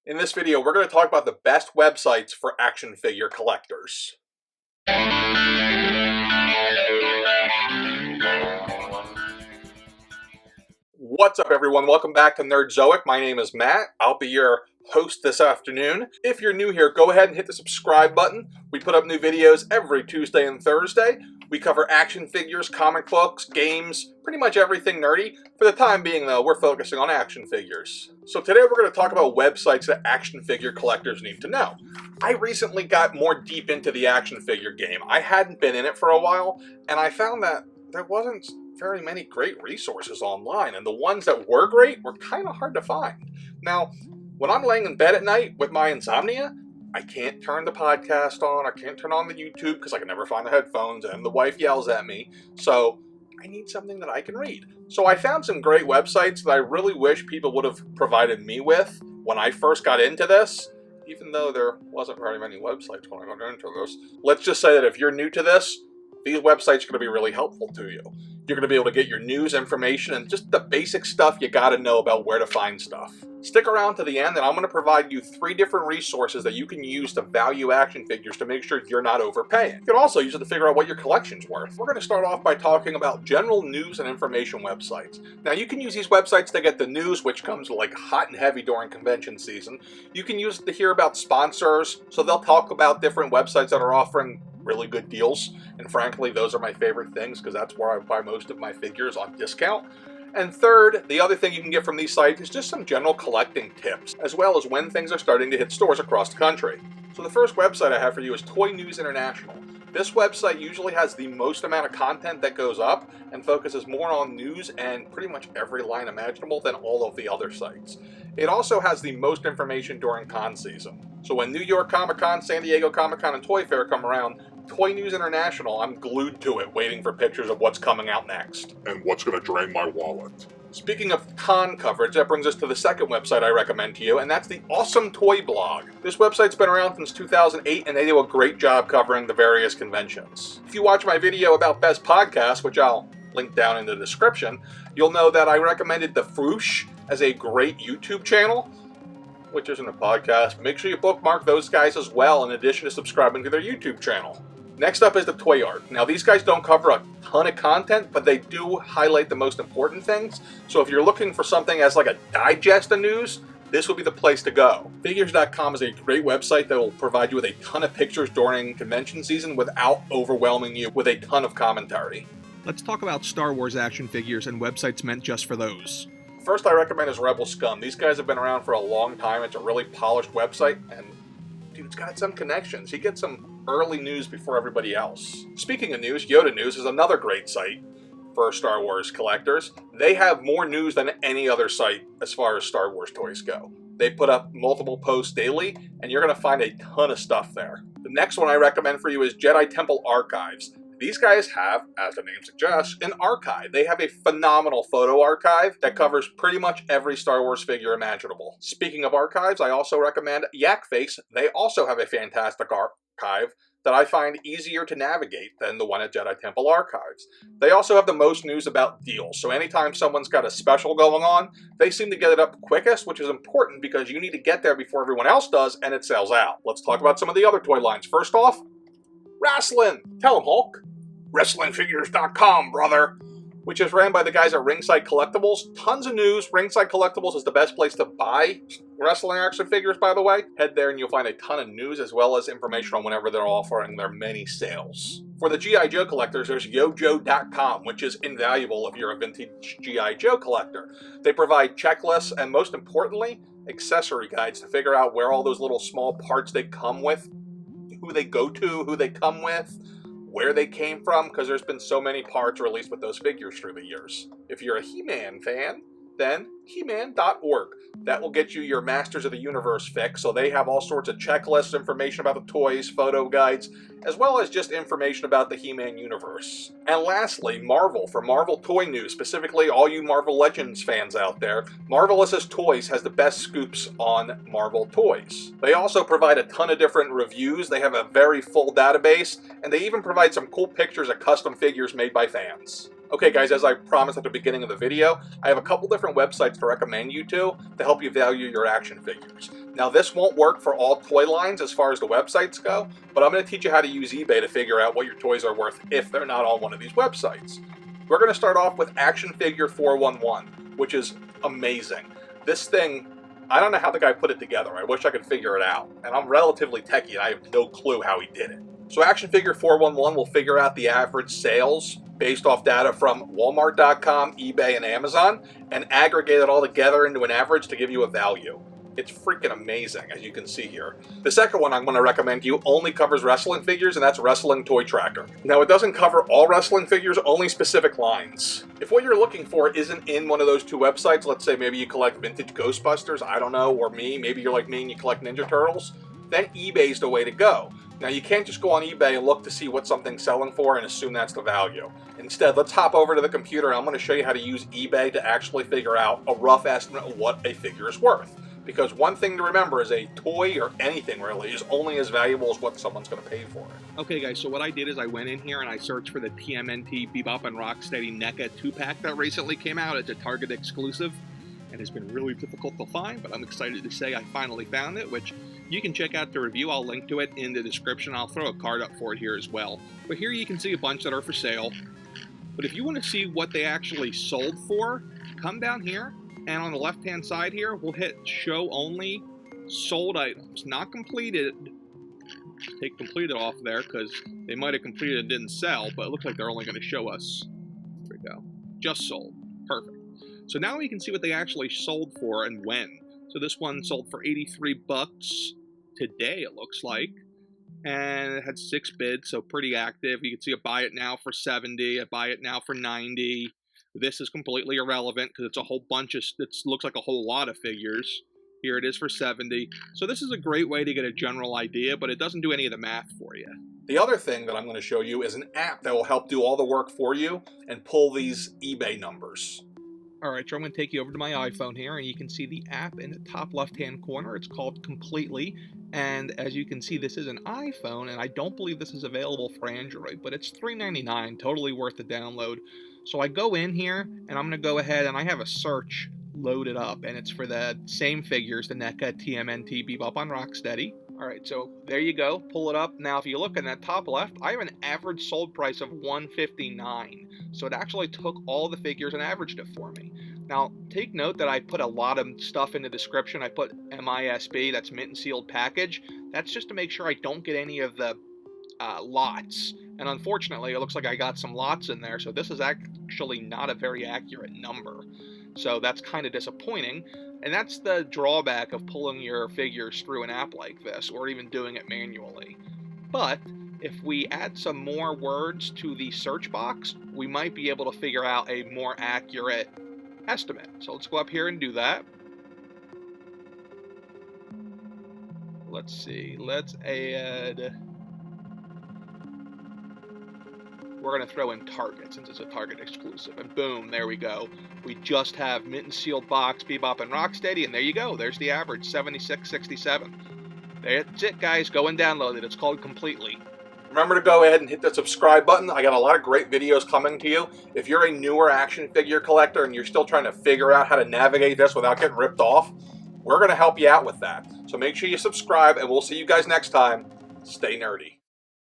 In this video, we're going to talk about the best websites for action figure collectors. What's up, everyone? Welcome back to Nerdzoic. My name is Matt. I'll be your host this afternoon. If you're new here, go ahead and hit the subscribe button. We put up new videos every Tuesday and Thursday. We cover action figures, comic books, games, pretty much everything nerdy. For the time being, though, we're focusing on action figures. So today we're going to talk about websites that action figure collectors need to know. I recently got more deep into the action figure game. I hadn't been in it for a while, and I found that there wasn't very many great resources online, and the ones that were great were kind of hard to find. Now, when I'm laying in bed at night with my insomnia, I can't turn the podcast on, I can't turn on the YouTube because I can never find the headphones, and the wife yells at me, so I need something that I can read. So I found some great websites that I really wish people would have provided me with when I first got into this, even though there wasn't very many websites when I got into this. Let's just say that if you're new to this, these websites are going to be really helpful to you. You're going to be able to get your news, information, and just the basic stuff you got to know about where to find stuff. Stick around to the end, and I'm going to provide you 3 different resources that you can use to value action figures to make sure you're not overpaying. You can also use it to figure out what your collection's worth. We're going to start off by talking about general news and information websites. Now, you can use these websites to get the news, which comes like hot and heavy during convention season. You can use it to hear about sponsors, so they'll talk about different websites that are offering really good deals, and frankly, those are my favorite things because that's where I buy most of my figures on discount. And third, the other thing you can get from these sites is just some general collecting tips, as well as when things are starting to hit stores across the country. So the first website I have for you is Toy News International. This website usually has the most amount of content that goes up and focuses more on news and pretty much every line imaginable than all of the other sites. It also has the most information during con season. So when New York Comic Con, San Diego Comic Con, and Toy Fair come around, Toy News International, I'm glued to it waiting for pictures of what's coming out next. And what's going to drain my wallet. Speaking of con coverage, that brings us to the second website I recommend to you, and that's the Awesome Toy Blog. This website's been around since 2008, and they do a great job covering the various conventions. If you watch my video about best podcasts, which I'll link down in the description, you'll know that I recommended The Froosh as a great YouTube channel, which isn't a podcast. Make sure you bookmark those guys as well, in addition to subscribing to their YouTube channel. Next up is the Toy Art. Now, these guys don't cover a ton of content, but they do highlight the most important things. So if you're looking for something as like a digest of news, this would be the place to go. Figures.com is a great website that will provide you with a ton of pictures during convention season without overwhelming you with a ton of commentary. Let's talk about Star Wars action figures and websites meant just for those. First I recommend is Rebel Scum. These guys have been around for a long time. It's a really polished website, and dude's got some connections. He gets some early news before everybody else. Speaking of news, Yoda News is another great site for Star Wars collectors. They have more news than any other site as far as Star Wars toys go. They put up multiple posts daily, and you're going to find a ton of stuff there. The next one I recommend for you is Jedi Temple Archives. These guys have, as the name suggests, an archive. They have a phenomenal photo archive that covers pretty much every Star Wars figure imaginable. Speaking of archives, I also recommend Yak Face. They also have a fantastic archive that I find easier to navigate than the one at Jedi Temple Archives. They also have the most news about deals, so anytime someone's got a special going on, they seem to get it up quickest, which is important because you need to get there before everyone else does, and it sells out. Let's talk about some of the other toy lines. First off, Wrestling! Tell 'em, Hulk! WrestlingFigures.com, brother! Which is ran by the guys at Ringside Collectibles. Tons of news. Ringside Collectibles is the best place to buy wrestling action figures, by the way. Head there and you'll find a ton of news as well as information on whenever they're offering their many sales. For the G.I. Joe collectors, there's Yojo.com, which is invaluable if you're a vintage G.I. Joe collector. They provide checklists and, most importantly, accessory guides to figure out where all those little small parts they come with, who they go to, who they come with, where they came from, because there's been so many parts released with those figures through the years. If you're a He-Man fan, then He-Man.org. That will get you your Masters of the Universe fix, so they have all sorts of checklists, information about the toys, photo guides, as well as just information about the He-Man universe. And lastly, Marvel, for Marvel Toy News, specifically all you Marvel Legends fans out there, Marvelous's Toys has the best scoops on Marvel toys. They also provide a ton of different reviews, they have a very full database, and they even provide some cool pictures of custom figures made by fans. Okay guys, as I promised at the beginning of the video, I have a couple different websites to recommend you to help you value your action figures. Now this won't work for all toy lines as far as the websites go, but I'm going to teach you how to use eBay to figure out what your toys are worth if they're not on one of these websites. We're going to start off with Action Figure 411, which is amazing. This thing, I don't know how the guy put it together. I wish I could figure it out. And I'm relatively techie and I have no clue how he did it. So Action Figure 411 will figure out the average sales based off data from Walmart.com, eBay, and Amazon, and aggregate it all together into an average to give you a value. It's freaking amazing, as you can see here. The second one I'm going to recommend to you only covers wrestling figures, and that's Wrestling Toy Tracker. Now, it doesn't cover all wrestling figures, only specific lines. If what you're looking for isn't in one of those two websites, let's say maybe you collect vintage Ghostbusters, I don't know, or maybe you're like me and you collect Ninja Turtles, then eBay's the way to go. Now, you can't just go on eBay and look to see what something's selling for and assume that's the value. Instead, let's hop over to the computer and I'm going to show you how to use eBay to actually figure out a rough estimate of what a figure is worth. Because one thing to remember is a toy, or anything really, is only as valuable as what someone's going to pay for it. Okay guys, so what I did is I went in here and I searched for the TMNT Bebop and Rocksteady NECA 2-pack that recently came out. It's a Target exclusive and it's been really difficult to find, but I'm excited to say I finally found it, which you can check out the review. I'll link to it in the description. I'll throw a card up for it here as well. But here you can see a bunch that are for sale. But if you want to see what they actually sold for, come down here. And on the left-hand side here, we'll hit Show Only Sold Items. Not completed. Take completed off there because they might have completed and didn't sell, but it looks like they're only going to show us. There we go. Just sold. Perfect. So now we can see what they actually sold for and when. So this one sold for 83 bucks today, it looks like. And it had 6 bids, so pretty active. You can see a buy it now for 70, a buy it now for 90. This is completely irrelevant because it's a whole bunch of, it looks like a whole lot of figures. Here it is for 70. So this is a great way to get a general idea, but it doesn't do any of the math for you. The other thing that I'm going to show you is an app that will help do all the work for you and pull these eBay numbers. Alright, so I'm going to take you over to my iPhone here, and you can see the app in the top left-hand corner. It's called Completely, and as you can see, this is an iPhone, and I don't believe this is available for Android, but it's $3.99, totally worth the download. So I go in here, and I'm going to go ahead, and I have a search loaded up, and it's for the same figures, the NECA, TMNT, Bebop on Rocksteady. Alright, so there you go, pull it up. Now if you look in that top left, I have an average sold price of $159. So it actually took all the figures and averaged it for me. Now, take note that I put a lot of stuff in the description. I put MISB, that's mint and sealed package. That's just to make sure I don't get any of the lots. And unfortunately, it looks like I got some lots in there, so this is actually not a very accurate number. So that's kind of disappointing. And that's the drawback of pulling your figures through an app like this, or even doing it manually. But if we add some more words to the search box, we might be able to figure out a more accurate estimate. So let's go up here and do that. Let's see, let's add, we're going to throw in Target since it's a Target exclusive, and boom, there we go. We just have mint and sealed box, Bebop and Rocksteady, and there you go. There's the average, 76.67. That's it, guys. Go and download it. It's called Completely. Remember to go ahead and hit the subscribe button. I got a lot of great videos coming to you. If you're a newer action figure collector and you're still trying to figure out how to navigate this without getting ripped off, we're going to help you out with that. So make sure you subscribe, and we'll see you guys next time. Stay nerdy.